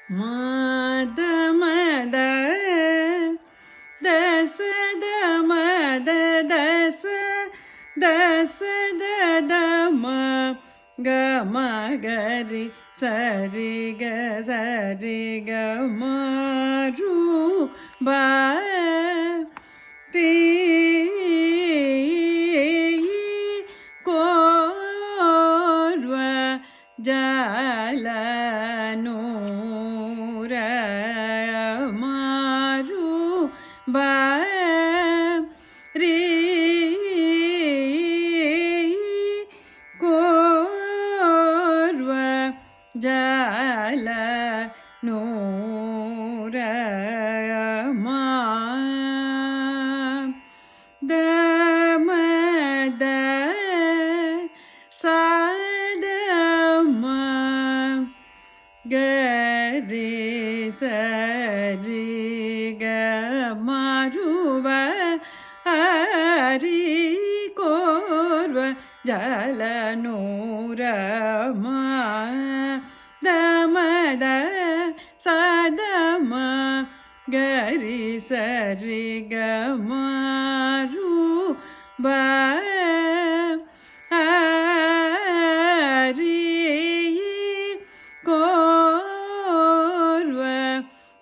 மத மத தச த மத தச தச தம க மகரி சரி க மரு ப ரி கோர்வ ஜல நூர மாரு ப ரி கோர்வ ஜல நூர மா த மத சத ம கரி சரி க மருவ ஹரி கோர்வ ஜல நூர மா த மத சத ம கரி சரி க மரு ப ஹரி கோர்வ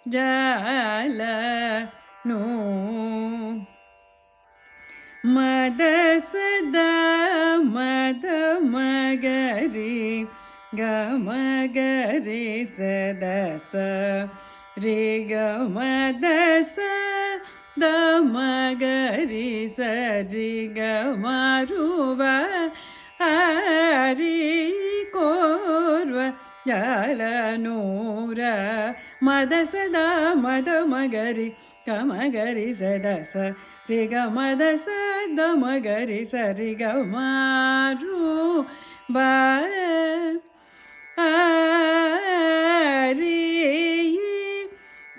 ஜல நூ மத சத மத மகரி க மகரி சத ச ரே க மத ச த மகரி சரி க மருவ ஹரி கோர்வ ஜல நூர மத சத மத மகரி கமகரி சத ச ரே க மத ச த மகரி சரி க மரு ப ஹரி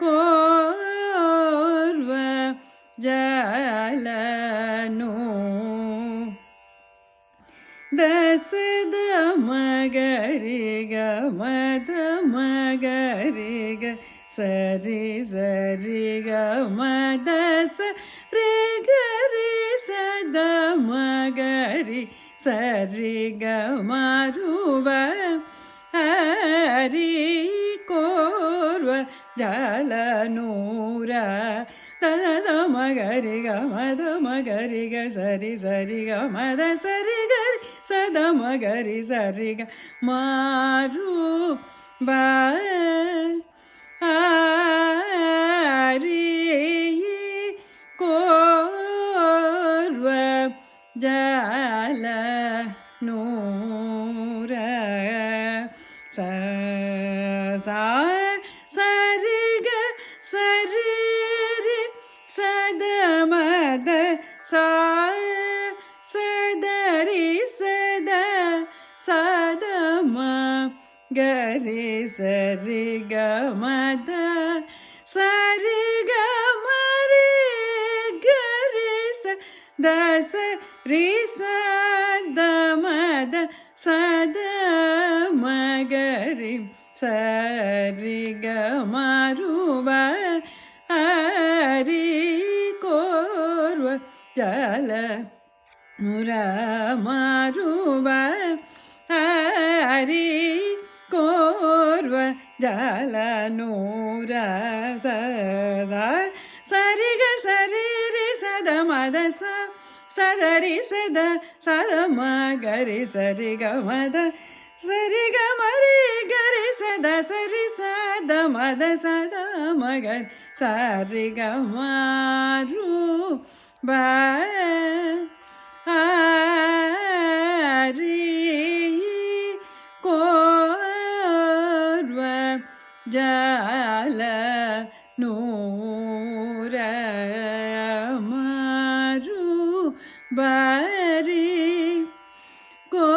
கோர்வ ஜல நூ தச த மகரி க மத மகரி க சரி சரி க மத ச ரே கரி சத மகரி சரி க மருவ ஹரி கோர்வ ஜல நூர தத மகரி க மத மகரி க சரி சரி க மத சரி கரி சத மகரி சரி க மாரு ப ஹரி கோர்வ ஜல நூர ச சரி க சரி ரி சத மத ச சதரி சத சத ம கரி சரி க மத சரி க மரி கரி ச தச ரி சத மத சத மகரி சரி க மருவ ஹரி கோர்வ ஜல நூர மருவ ஹரி கோர்வ ஜல நூர சரி க சரி ரி சத மத ச சதரி சத சத மகரி சரி க மத சரி க மரி கரி சத சரி சத மத சத மகரி சரி க மரு ப ஹரி கோர்வ ஜல நூர மரு பரி கோ